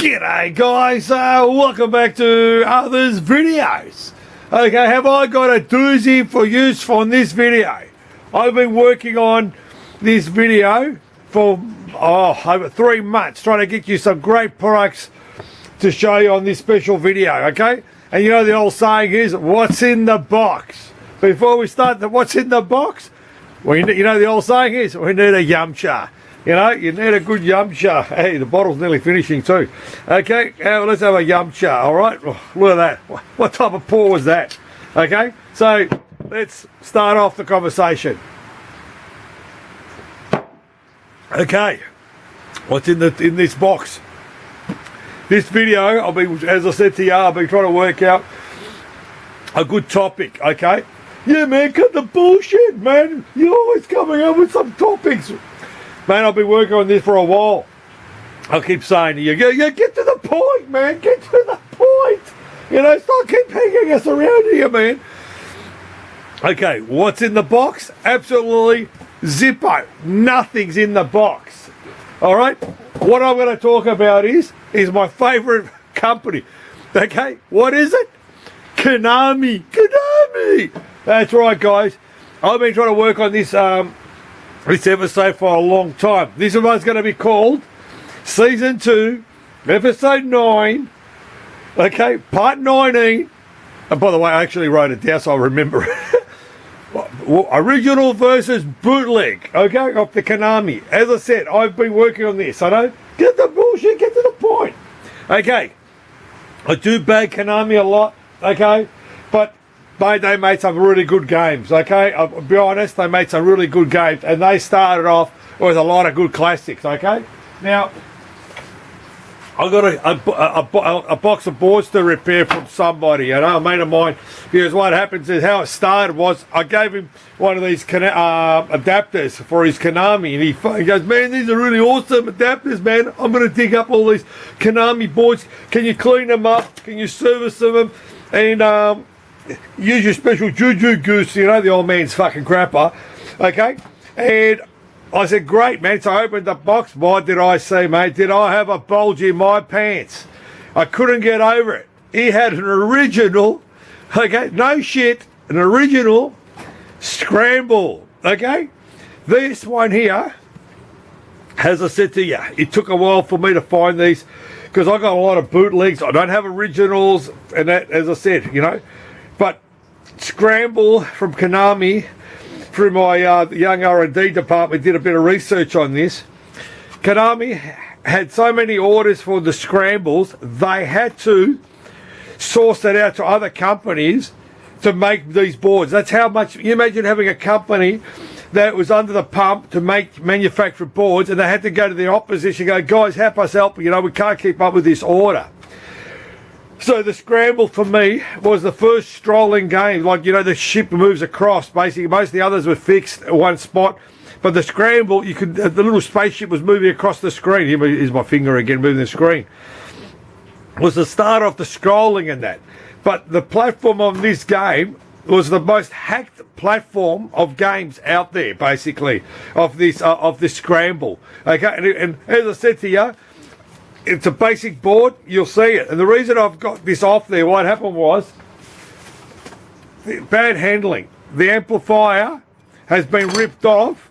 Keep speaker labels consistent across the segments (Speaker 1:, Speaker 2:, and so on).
Speaker 1: G'day guys, welcome back to others videos. Okay, have I got a doozy for use from this video? I've been working on this video for over 3 months, trying to get you some great products to show you on this special video, okay? And you know the old saying is, what's in the box? Before we start the what's in the box, well, you know the old saying is, we need a yumcha. You know, you need a good yumcha. Hey, the bottle's nearly finishing too. Okay, let's have a yumcha, all right? Oh, look at that. What type of pour was that? Okay, so let's start off the conversation. Okay, what's in this box? This video, as I said to you, I've been trying to work out a good topic, okay? Yeah, man, cut the bullshit, man. You're always coming up with some topics. Man, I've been working on this for a while. I keep saying to you, yeah, get to the point, man. Get to the point. You know, stop keep hanging us around here, man. Okay, what's in the box? Absolutely zippo. Nothing's in the box. All right? What I'm going to talk about is my favorite company. Okay, what is it? Konami. Konami. That's right, guys. I've been trying to work on this this episode for a long time. This one's going to be called Season 2, Episode 9, okay, Part 19. And by the way, I actually wrote it down so I remember it. Original versus bootleg, okay, of the Konami. As I said, I've been working on this. I know, get the bullshit, get to the point. Okay, I do bag Konami a lot, okay, but they made some really good games, okay? I'll be honest, they made some really good games, and they started off with a lot of good classics, okay? Now, I got a box of boards to repair from somebody, you know, a mate of mine, because what happens is, how it started was, I gave him one of these adapters for his Konami, and he goes, man, these are really awesome adapters, man. I'm going to dig up all these Konami boards. Can you clean them up? Can you service them? And, use your special juju goose, you know, the old man's fucking crapper, okay? And I said, great, man. So I opened the box. What did I see, mate? Did I have a bulge in my pants? I couldn't get over it. He had an original, okay, no shit, an original Scramble, okay? This one here, as I said to you, it took a while for me to find these because I got a lot of bootlegs. I don't have originals, and that, as I said, you know. But Scramble from Konami, through my young R&D department, did a bit of research on this. Konami had so many orders for the Scrambles, they had to source that out to other companies to make these boards. That's how much, you imagine having a company that was under the pump to manufacture boards, and they had to go to the opposition and go, guys, help us help, you know, we can't keep up with this order. So the Scramble for me was the first strolling game. Like, you know, the ship moves across. Basically, most of the others were fixed at one spot. But the Scramble, you could, the little spaceship was moving across the screen. Here's my finger again, moving the screen. Was the start of the scrolling in that. But the platform of this game was the most hacked platform of games out there, basically, of this Scramble. Okay, and as I said to you, it's a basic board, you'll see it. And the reason I've got this off there, what happened was bad handling. The amplifier has been ripped off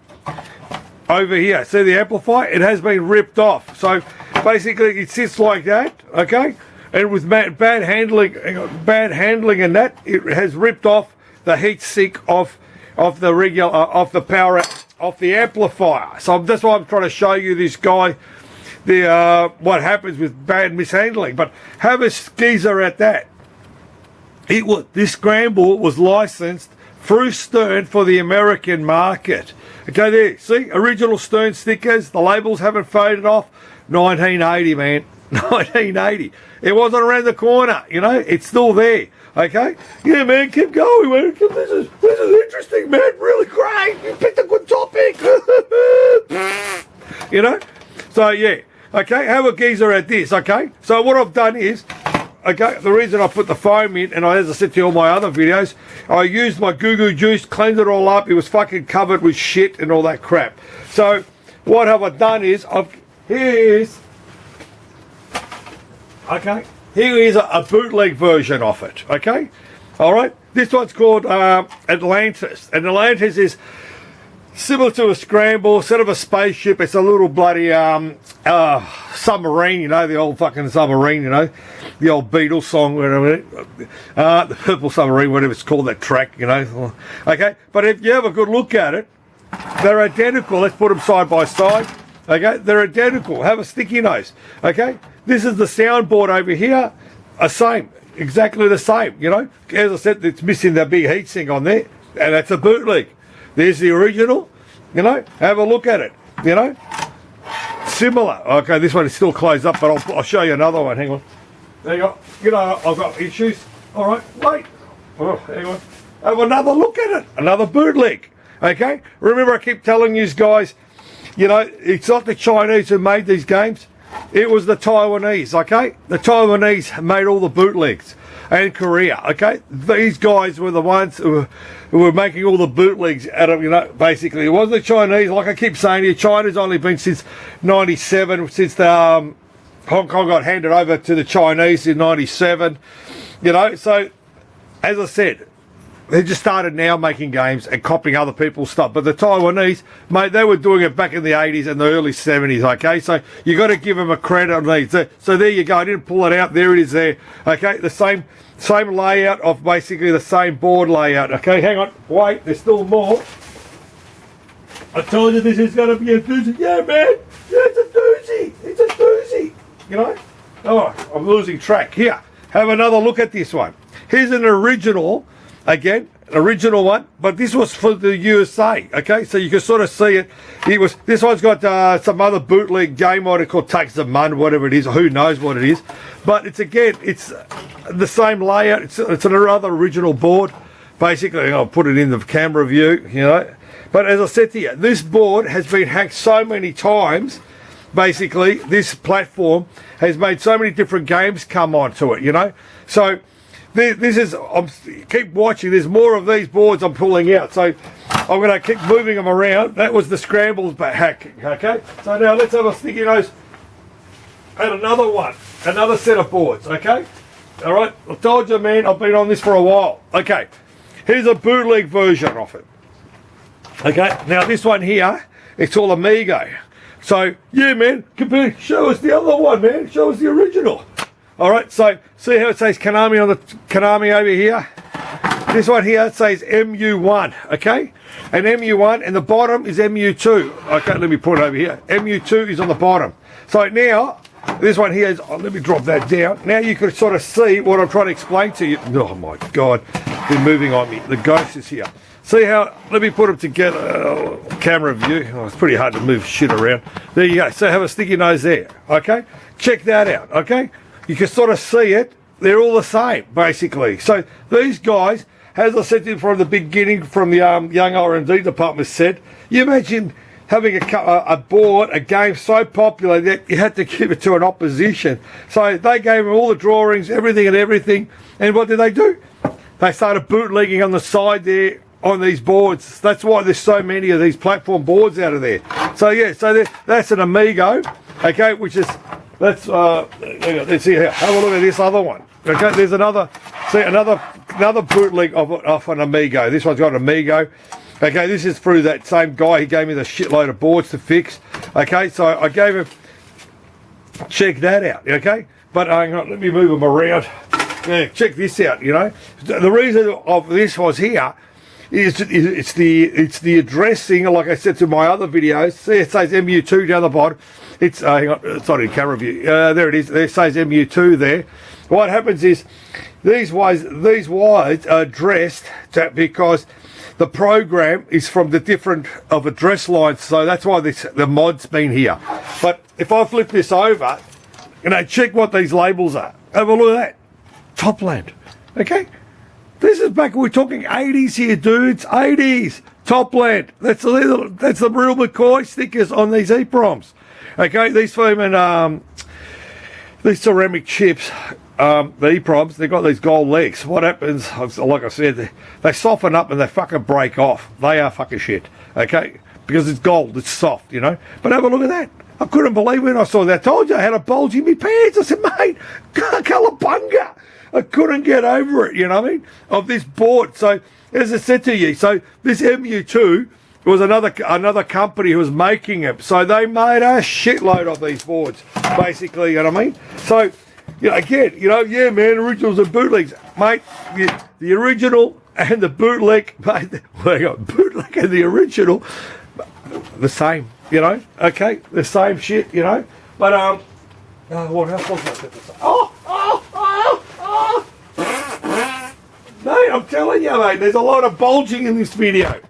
Speaker 1: over here. See the amplifier? It has been ripped off. So basically it sits like that, okay? And with bad handling and that, it has ripped off the heat sink of the regular of the power of the amplifier. So that's why I'm trying to show you this guy. What happens with bad mishandling, but have a skeezer at that. This Scramble was licensed through Stern for the American market. Okay, there, see, original Stern stickers, the labels haven't faded off. 1980, man, 1980. It wasn't around the corner, you know, it's still there. Okay, yeah, man, keep going, man. This is interesting, man, really great. You picked a good topic. You know, so yeah. Okay, have a geezer at this, okay? So what I've done is, okay, the reason I put the foam in, and as I said to you all my other videos, I used my goo-goo juice, cleaned it all up. It was fucking covered with shit and all that crap. So what have I done is, here's Okay, here is a bootleg version of it. Okay, all right. This one's called Atlantis, and Atlantis is similar to a Scramble, instead of a spaceship, it's a little bloody submarine, you know, the old fucking submarine, you know, the old Beatles song, whatever, the Purple Submarine, whatever it's called, that track, you know. Okay, but if you have a good look at it, they're identical. Let's put them side by side. Okay, they're identical. Have a sticky nose. Okay, this is the soundboard over here, same, exactly the same, you know. As I said, it's missing the big heatsink on there, and that's a bootleg. There's the original, you know, have a look at it, you know. Similar. Okay, this one is still closed up, but I'll show you another one. Hang on. There you go. You know, I've got issues. All right, wait. Oh, hang on. Have another look at it. Another bootleg. Okay? Remember, I keep telling you guys, you know, it's not the Chinese who made these games. It was the Taiwanese, okay? The Taiwanese made all the bootlegs. And Korea, okay? These guys were the ones who were making all the bootlegs out of, you know, basically. It wasn't the Chinese, like I keep saying to you, China's only been since 97, since the Hong Kong got handed over to the Chinese in 97, you know. So, as I said, they just started now making games and copying other people's stuff. But the Taiwanese, mate, they were doing it back in the 80s and the early 70s, okay? So you got to give them a credit on these. So there you go. I didn't pull it out. There it is there, okay? The same layout of basically the same board layout, okay? Hang on. Wait, there's still more. I told you this is going to be a doozy. Yeah, man. Yeah, it's a doozy. It's a doozy. You know? Oh, I'm losing track. Here, have another look at this one. Here's an original. Again, original one, but this was for the USA, okay? So you can sort of see it. This one's got some other bootleg game what it called Takes the Mun, whatever it is, or who knows what it is. But it's the same layout. It's another original board. Basically, I'll put it in the camera view, you know. But as I said to you, this board has been hacked so many times. Basically, this platform has made so many different games come onto it, you know. So this is, keep watching, there's more of these boards I'm pulling out, so I'm going to keep moving them around. That was the Scrambles hacking, okay? So now let's have a sticky nose at another one, another set of boards, okay? All right, I told you, man, I've been on this for a while. Okay, here's a bootleg version of it. Okay, now this one here, it's all Amigo. So, yeah, man, show us the other one, man, show us the original. All right, so see how it says Konami on the Konami over here? This one here, it says MU1, okay? And MU1, and the bottom is MU2. Okay, let me put it over here. MU2 is on the bottom. So now, this one here is, let me drop that down. Now you can sort of see what I'm trying to explain to you. Oh my God, they're moving on me. The ghost is here. See how, let me put them together, camera view. Oh, it's pretty hard to move shit around. There you go. So have a sticky nose there, okay? Check that out, okay? You can sort of see it. They're all the same, basically. So these guys, as I said to you from the beginning, from the young R&D department said, you imagine having a board, a game so popular that you had to give it to an opposition. So they gave them all the drawings, everything. And what did they do? They started bootlegging on the side there on these boards. That's why there's so many of these platform boards out of there. So yeah, so that's an Amigo, okay, which is... let's see here. Have a look at this other one. Okay, there's another bootleg of an Amigo. This one's got an Amigo. Okay, this is through that same guy. He gave me the shitload of boards to fix. Okay, so I gave him, check that out. Okay, but hang on, let me move them around. Yeah, check this out. You know, the reason of this was here is it's the addressing. Like I said to my other videos, see it says MU2 down the bottom. It's hang on, it's not in camera view. There it is. There says MU2 there. What happens is these wires are addressed because the program is from the different of address lines. So that's why the mod's been here. But if I flip this over, you know, check what these labels are. Have a look at that. Topland. Okay. This is back, we're talking 80s here, dudes. 80s. Topland. That's the real McCoy stickers on these EEPROMs. Okay, these ceramic chips, the EEPROMs, they've got these gold legs. What happens, like I said, they soften up and they fucking break off. They are fucking shit, okay? Because it's gold, it's soft, you know? But have a look at that. I couldn't believe when I saw that. I told you I had a bulge in my pants. I said, mate, cowabunga. I couldn't get over it, you know what I mean, of this board. So, as I said to you, so this MU2 was another company who was making it. So they made a shitload of these boards, basically, you know what I mean? So, you know, again, you know, yeah, man, originals and bootlegs. Mate, the original and the bootleg, mate, bootleg and the original, the same, you know, okay? The same shit, you know? But, what else was I going to say? Mate, I'm telling you, mate, there's a lot of bulging in this video.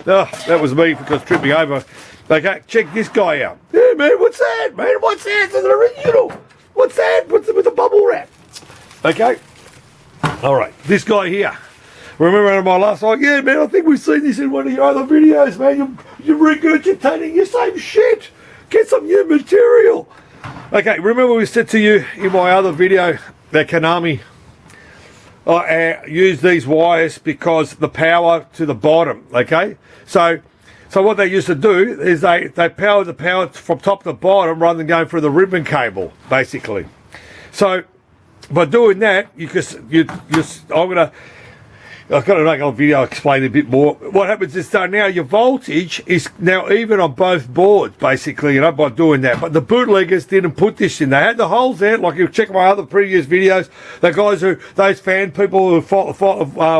Speaker 1: Oh, that was me because tripping over. Okay, check this guy out. Yeah, man, what's that? Man, what's that? It's an original. What's that? What's with the bubble wrap? Okay. All right, this guy here. Remember on my last one? Yeah, man, I think we've seen this in one of your other videos, man. You're regurgitating your same shit. Get some new material. Okay, remember we said to you in my other video that Konami use these wires because the power to the bottom, okay? So what they used to do is they power the power from top to bottom rather than going through the ribbon cable, basically. So by doing that, I've got to make a video explain a bit more. What happens is now your voltage is now even on both boards, basically, you know, by doing that. But the bootleggers didn't put this in. They had the holes there, like you check my other previous videos. The guys those fan people who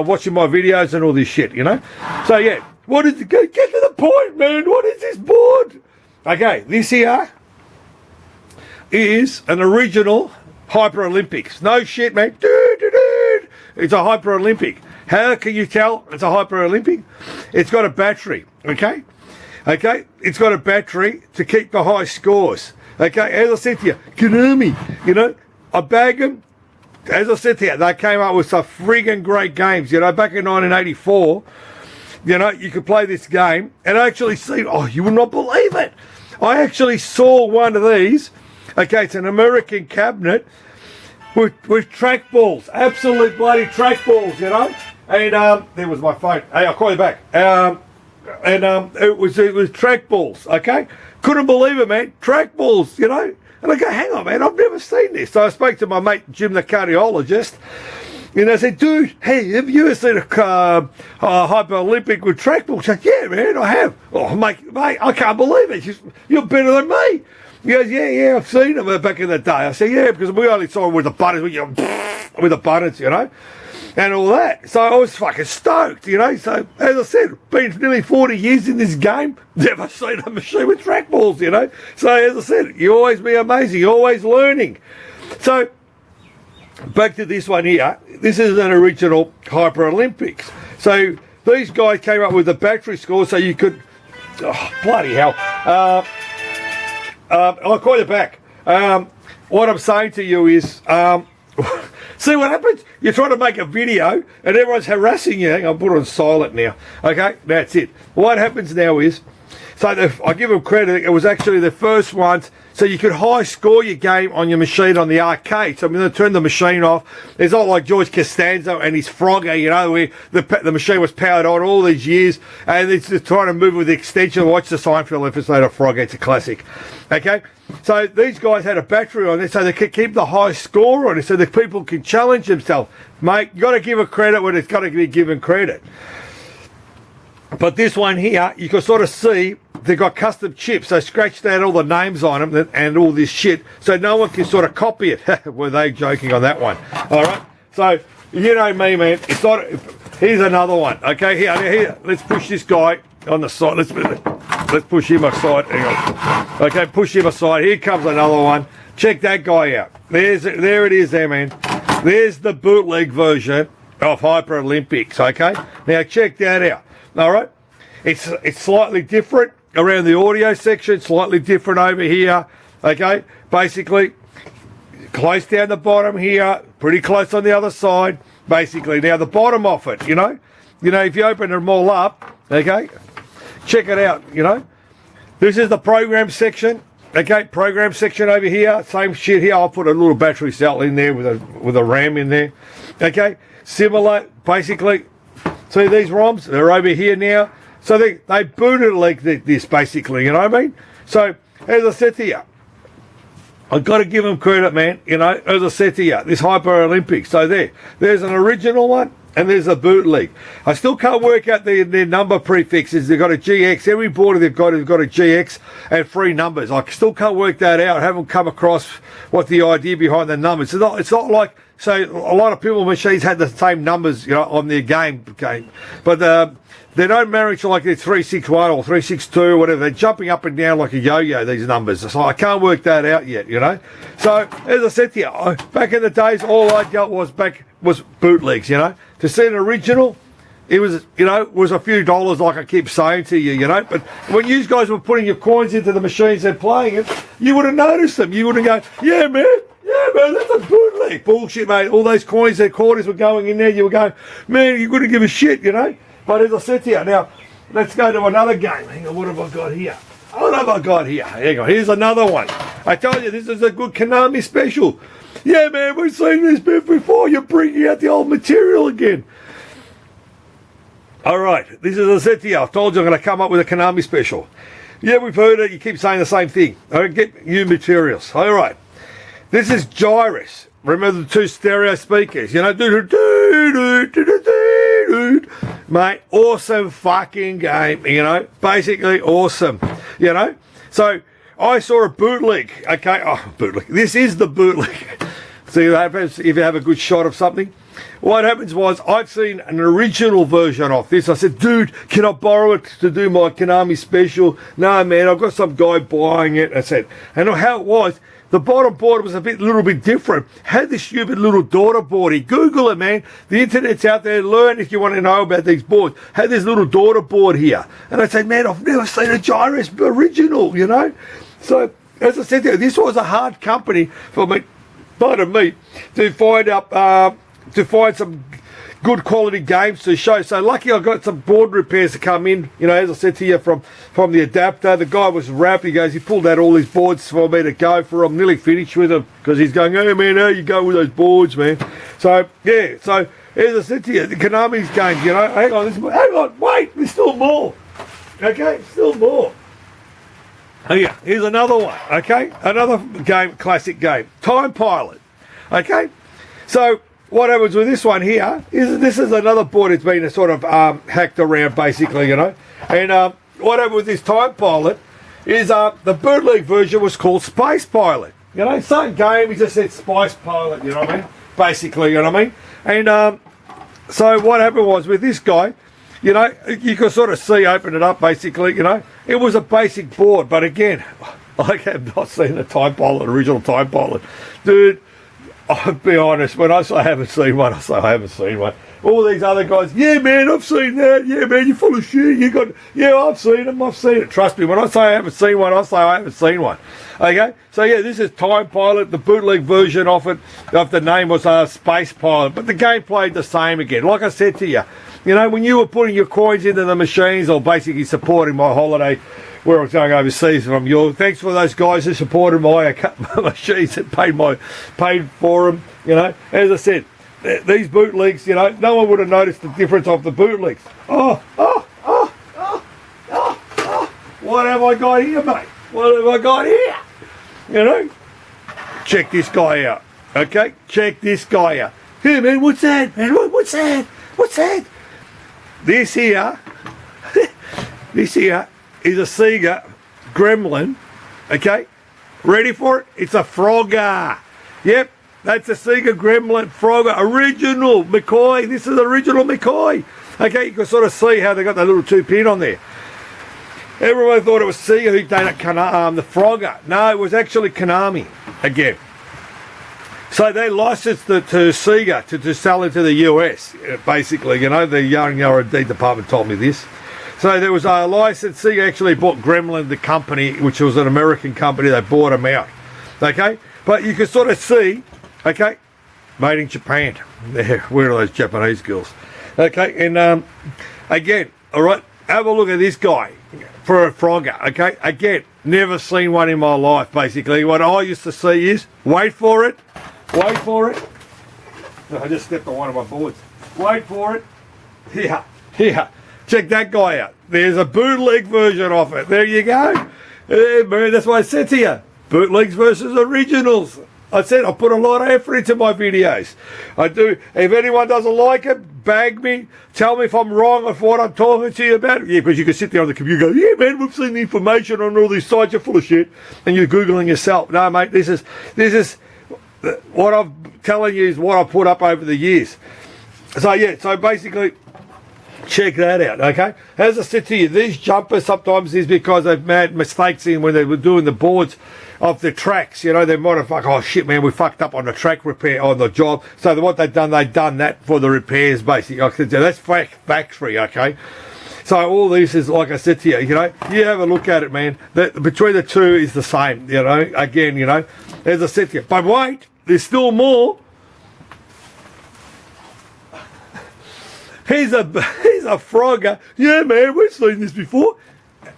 Speaker 1: watching my videos and all this shit, you know. So yeah, get to the point, man. What is this board? Okay, this here is an original Hyper Olympics. No shit, man. It's a Hyper Olympic. How can you tell it's a Hyper Olympic? It's got a battery, okay? Okay, it's got a battery to keep the high scores. Okay, as I said to you, Konami, you know, I bag them. As I said to you, they came up with some friggin' great games. You know, back in 1984, you know, you could play this game and actually see, oh, you will not believe it. I actually saw one of these. Okay, it's an American cabinet with trackballs, absolute bloody trackballs, you know. And there was my phone. Hey, I'll call you back. It was trackballs. Okay, couldn't believe it, man. Trackballs, you know. And I go, hang on, man, I've never seen this. So I spoke to my mate Jim, the cardiologist. And I said, dude, hey, have you ever seen a Hyper Olympic with trackballs? I said, yeah, man, I have. Oh, mate, I can't believe it. You're better than me. He goes, yeah, I've seen them back in the day. I said, yeah, because we only saw them with the buttons, with the buttons, you know, and all that. So I was fucking stoked, you know. So, as I said, been nearly 40 years in this game, never seen a machine with trackballs, you know. So, as I said, you always be amazing, you're always learning. So, back to this one here. This is an original Hyper Olympics. So, these guys came up with the battery score so you could, oh, bloody hell. I'll call you back. What I'm saying to you is, see what happens? You're trying to make a video and everyone's harassing you. I'll put it on silent now. Okay, that's it. What happens now is, so I give them credit, it was actually the first ones, so you could high score your game on your machine on the arcade. So I'm going to turn the machine off. It's not like George Costanza and his Frogger, you know, where the machine was powered on all these years, and it's just trying to move with the extension. Watch the Seinfeld episode of Frogger, it's a classic. Okay, so these guys had a battery on it, so they could keep the high score on it, so that people can challenge themselves. Mate, you got to give a credit when it's got to be given credit. But this one here, you can sort of see they've got custom chips. They scratched out all the names on them and all this shit, so no one can sort of copy it. Were they joking on that one? All right. So you know me, man. It's not. Here's another one. Okay, here. Let's push this guy on the side. Let's push him aside. Hang on. Okay, push him aside. Here comes another one. Check that guy out. There it is, there, man. There's the bootleg version of Hyper Olympics. Okay. Now check that out. All right, it's slightly different around the audio section, slightly different over here. Okay, basically close down the bottom here, pretty close on the other side. Basically, now the bottom of it, you know, if you open them all up, okay, check it out. You know, this is the program section. Okay, program section over here, same shit here. I'll put a little battery cell in there with a RAM in there. Okay, similar, basically. See these ROMs? They're over here now. So they booted like this, basically, you know what I mean? So as I said to you, I've got to give them credit, man. You know, as I said to you, this Hyper Olympics. So there's an original one and there's a bootleg. I still can't work out their number prefixes. They've got a GX. Every board they've got has got a GX and 3 numbers. I still can't work that out. I haven't come across what the idea behind the numbers. It's not like, so a lot of people machines had the same numbers, you know, on their game. But they don't marry to like they're 361 or 362 or whatever. They're jumping up and down like a yo-yo, these numbers. So I can't work that out yet, you know. So as I said to you, back in the days, all I got was bootlegs, you know. To see an original, it was, you know, was a few dollars, like I keep saying to you, you know. But when you guys were putting your coins into the machines and playing it, you would have noticed them. You wouldn't go, yeah, man, that's a bootleg. Bullshit, mate. All those coins, their quarters were going in there. You were going, man, you couldn't give a shit, you know. But as I said to you, now, let's go to another game. Hang on, what have I got here? What have I got here? Hang on, here's another one. I told you, this is a good Konami special. Yeah, man, we've seen this bit before. You're bringing out the old material again. All right, this is, as I said to you, I told you I'm going to come up with a Konami special. Yeah, we've heard it. You keep saying the same thing. I don't get new materials. All right. This is Gyrus. Remember the 2 stereo speakers? You know, mate, awesome fucking game, you know, basically awesome, you know. So I saw a bootleg, okay, bootleg. This is the bootleg. See what happens if you have a good shot of something. What happens was I've seen an original version of this. I said, dude, can I borrow it to do my Konami special? No, man, I've got some guy buying it. I said, and how it was, the bottom board was a little bit different. Had this stupid little daughter boardy. Google it, man. The internet's out there. Learn if you want to know about these boards. Had this little daughter board here. And I said, man, I've never seen a Gyrus original, you know. So, as I said to you, this was a hard company for me, pardon me, to find some good quality games to show. So lucky I got some board repairs to come in, you know, as I said to you, from the adapter. The guy was wrapped. He pulled out all these boards for me to go for. I'm nearly finished with them because he's going, hey man, how you go with those boards, man? So yeah, so as I said to you, the Konami's games, you know, hang on, wait, there's still more. Okay, still more. Oh yeah, here's another one, okay? Another game, classic game, Time Pilot, okay? So what happens with this one here is this is another board that's been sort of hacked around, basically, you know. And what happened with this Time Pilot is the bootleg version was called Space Pilot. You know, same game, he just said Space Pilot, you know what I mean? Basically, you know what I mean? And so what happened was with this guy, you know, you could sort of see, open it up, basically, you know. It was a basic board, but again, I have not seen the Time Pilot, original Time Pilot. Dude, I'll be honest, when I say I haven't seen one, I say I haven't seen one. All these other guys, yeah, man, I've seen that. Yeah, man, you're full of shit. Yeah, I've seen them. I've seen it. Trust me, when I say I haven't seen one, I say I haven't seen one. Okay? So, yeah, this is Time Pilot. The bootleg version of it, of the name was Space Pilot. But the game played the same again. Like I said to you, you know, when you were putting your coins into the machines or basically supporting my holiday where I was going overseas from you. Thanks for those guys who supported my machines and paid for them, you know. As I said, these bootlegs, you know, no one would have noticed the difference of the bootlegs. What have I got here, mate? What have I got here? You know? Check this guy out, okay? Check this guy out. Hey, man, what's that, man? What's that? What's that? This here is a Sega Gremlin, okay? Ready for it? It's a Frogger. Yep, that's a Sega Gremlin Frogger. Original McCoy. This is original McCoy. Okay, you can sort of see how they got that little 2-pin on there. Everyone thought it was Sega who done it, the Frogger. No, it was actually Konami again. So they licensed it to Sega to sell into the US, basically. You know, the young R&D department told me this. So there was a license. Sega actually bought Gremlin, the company, which was an American company. They bought them out. Okay? But you can sort of see, okay, made in Japan. There, where are those Japanese girls? Okay, and again, all right, have a look at this guy for a Frogger, okay? Again, never seen one in my life, basically. What I used to see is, wait for it. I just stepped on one of my boards. Wait for it. Here. Check that guy out. There's a bootleg version of it. There you go. Yeah, man, that's why I said to you, bootlegs versus originals. I said I put a lot of effort into my videos. I do. If anyone doesn't like it, bag me. Tell me if I'm wrong of what I'm talking to you about. Yeah, because you can sit there on the computer and go, yeah, man, we've seen the information on all these sites. You're full of shit. And you're Googling yourself. No, mate, this is what I'm telling you is what I've put up over the years. So, yeah, so basically, check that out, okay? As I said to you, these jumpers sometimes is because they've made mistakes in when they were doing the boards of the tracks, you know, they might have like, oh shit man, we fucked up on the track repair on the job. So what they've done that for the repairs basically. I said, that's factory, okay? So all this is, like I said to you, you know, you have a look at it, man. Between the two is the same, you know, again, you know, as I said to you. But wait, there's still more. He's a Frogger. Yeah, man, we've seen this before.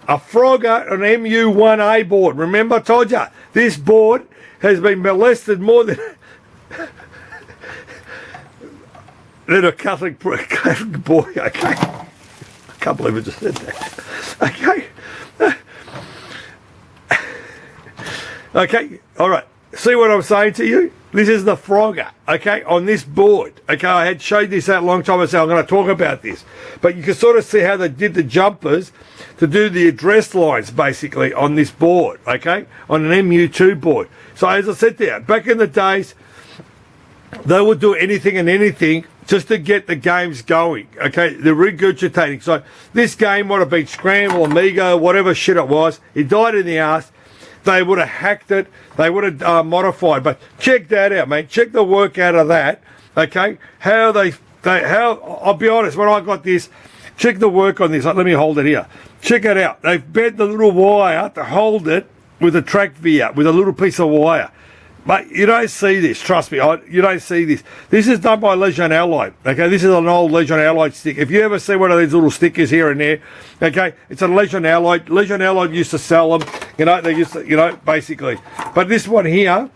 Speaker 1: A Frogger, an MU1A board. Remember, I told you, this board has been molested more than a Catholic boy, okay? I can't believe I just said that. Okay? Okay, all right. See what I'm saying to you? This is the Frogger, okay, on this board. Okay, I had showed this out a long time ago. I'm going to talk about this. But you can sort of see how they did the jumpers to do the address lines, basically, on this board, okay, on an MU2 board. So as I said there, back in the days, they would do anything and anything just to get the games going, okay? They're regurgitating. So this game would have been Scramble, Amigo, whatever shit it was. It died in the arse. They would have hacked it. They would have modified. But check that out, mate. Check the work out of that, okay? How I'll be honest, when I got this, check the work on this. Let me hold it here. Check it out. They've bent the little wire to hold it with a track via, with a little piece of wire. But you don't see this, trust me, you don't see this. This is done by Legion Alloy, okay? This is an old Legion Alloy stick. If you ever see one of these little stickers here and there, okay, it's a Legion Alloy. Legion Alloy used to sell them, you know, they used to, you know, basically. But this one here,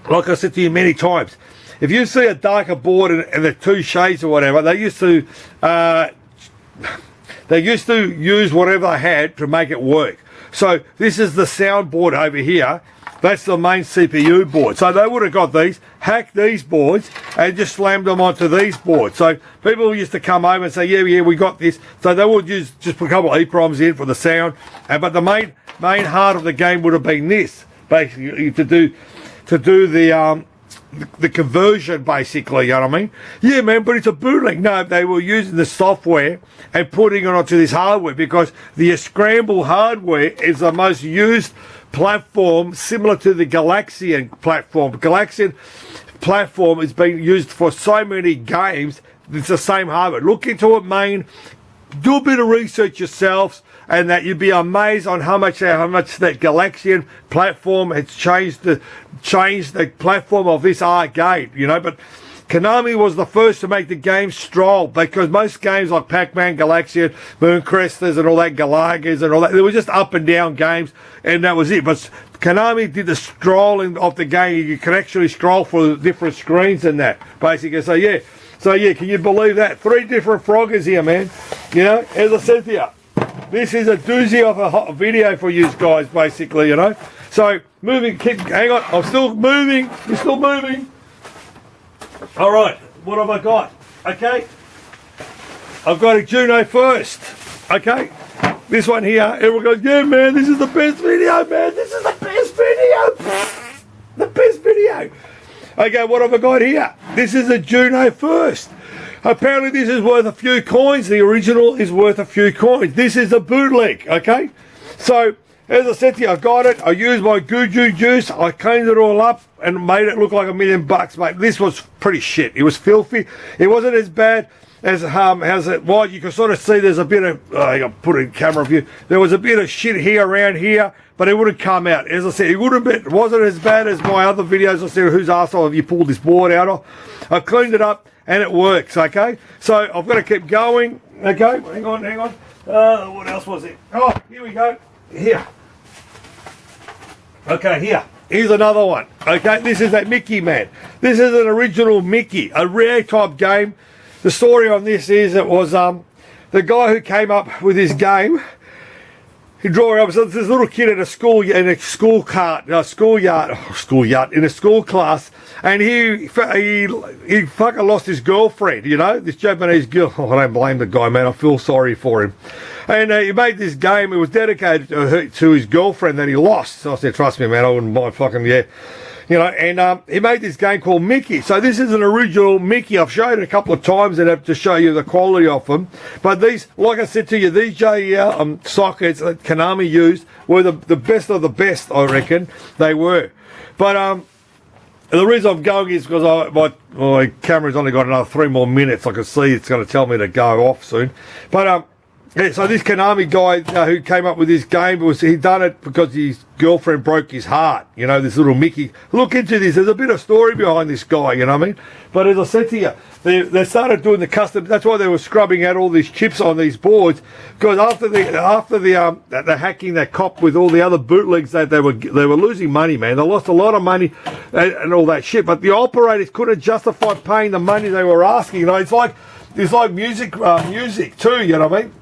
Speaker 1: like I said to you many times, if you see a darker board and the two shades or whatever, they used to use whatever they had to make it work. So this is the soundboard over here. That's the main CPU board. So they would have got these, hacked these boards, and just slammed them onto these boards. So people used to come over and say, yeah, we got this. So they would just put a couple of EEPROMs in for the sound. But the main heart of the game would have been this, basically, to do the conversion, basically, you know what I mean? Yeah, man, but it's a bootleg. No, they were using the software and putting it onto this hardware because the Scramble hardware is the most used platform similar to the Galaxian platform. Galaxian platform is being used for so many games. It's the same hardware. Look into it, man. Do a bit of research yourselves, and that you'd be amazed on how much that Galaxian platform has changed the platform of this arcade, you know. But Konami was the first to make the game stroll, because most games like Pac-Man, Galaxian, Mooncresters and all that, Galagas and all that, they were just up and down games, and that was it. But Konami did the strolling of the game. You could actually scroll for different screens and that, basically. So yeah, can you believe that? 3 different Froggers here, man. You know, as I said to you, this is a doozy of a video for you guys, basically, you know. So, hang on, I'm still moving, we're still moving. All right, what have I got? Okay, I've got a Juno first, okay. This one here, everyone goes, yeah, man, this is the best video, man. This is the best video. The best video. Okay, what have I got here? This is a Juno first. Apparently this is worth a few coins. The original is worth a few coins. This is a bootleg, okay? So, as I said to you, I got it. I used my Guju juice. I cleaned it all up and made it look like $1 million, mate. This was pretty shit. It was filthy. It wasn't as bad as it was. You can sort of see there's a bit of, I got to put it in camera view. There was a bit of shit here around here, but it wouldn't come out. As I said, it wasn't as bad as my other videos. I said, whose arsehole have you pulled this board out of? I cleaned it up and it works, okay? So I've got to keep going, okay? Hang on. What else was it? Oh, here we go. Here. Okay, here. Here's another one. Okay, this is that Mikie, man. This is an original Mikie, a rare type game. The story on this is it was the guy who came up with this game. You draw up. So this little kid in a school in a school cart, schoolyard, in a school class, and he fucking lost his girlfriend. You know, this Japanese girl. Oh, I don't blame the guy, man. I feel sorry for him. And he made this game. It was dedicated to his girlfriend that he lost. So I said, trust me, man. I wouldn't mind fucking You know, and he made this game called Mikie. So this is an original Mikie. I've showed it a couple of times and have to show you the quality of them. But these, like I said to you, these JEL sockets that Konami used were the best of the best, I reckon. They were. But the reason I'm going is because my camera's only got another 3 more minutes. I can see it's going to tell me to go off soon. But yeah, so this Konami guy who came up with this game, he done it because his girlfriend broke his heart. You know, this little Mikie. Look into this. There's a bit of story behind this guy, you know what I mean? But as I said to you, they started doing the custom. That's why they were scrubbing out all these chips on these boards, because after the hacking that cop with all the other bootlegs, that they were losing money, man. They lost a lot of money and all that shit. But the operators couldn't justify paying the money they were asking. You know, it's like music too. You know what I mean?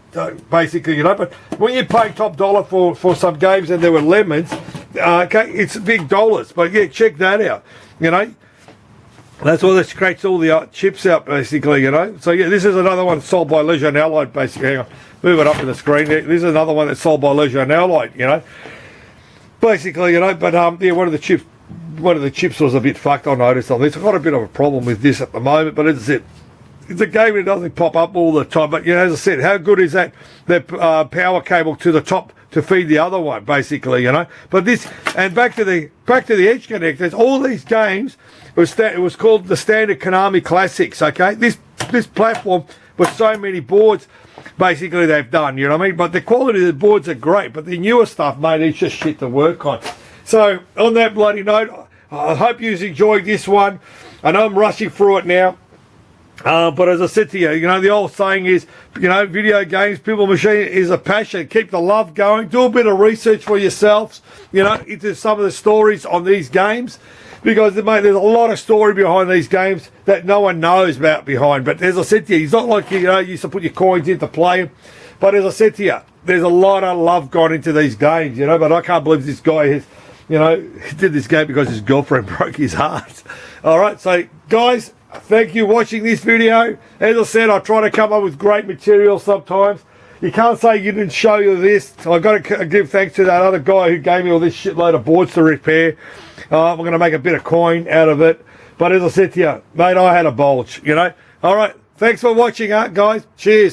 Speaker 1: Basically, you know, but when you pay top dollar for some games and there were lemons, okay, it's big dollars. But yeah, check that out. You know, that's why they scratched all the chips out, basically. You know, so yeah, this is another one sold by Leisure and Allied. Basically, hang on, move it up in the screen. This is another one that's sold by Leisure and Allied. You know, basically, you know, but yeah, one of the chips was a bit fucked. I noticed on this. I've got a bit of a problem with this at the moment, but it's it. It's a game that doesn't pop up all the time, but you know, as I said, how good is that power cable to the top to feed the other one, basically, you know? But this, and back to the edge connectors, all these games it was called the standard Konami Classics, okay? This platform with so many boards, basically they've done, you know what I mean? But the quality of the boards are great, but the newer stuff, mate, it's just shit to work on. So on that bloody note, I hope you enjoyed this one. I know I'm rushing through it now. But as I said to you, you know, the old saying is, you know, video games, people, machine is a passion. Keep the love going. Do a bit of research for yourselves, you know, into some of the stories on these games. Because, mate, there's a lot of story behind these games that no one knows about behind. But as I said to you, it's not like, you know, you used to put your coins in to play them. But as I said to you, there's a lot of love gone into these games, you know. But I can't believe this guy has, you know, did this game because his girlfriend broke his heart. All right, so, guys, thank you for watching this video. As I said, I try to come up with great material sometimes. You can't say you didn't show you this. I've got to give thanks to that other guy who gave me all this shitload of boards to repair. I'm going to make a bit of coin out of it. But as I said to you, mate, I had a bulge, you know. All right, thanks for watching, guys. Cheers.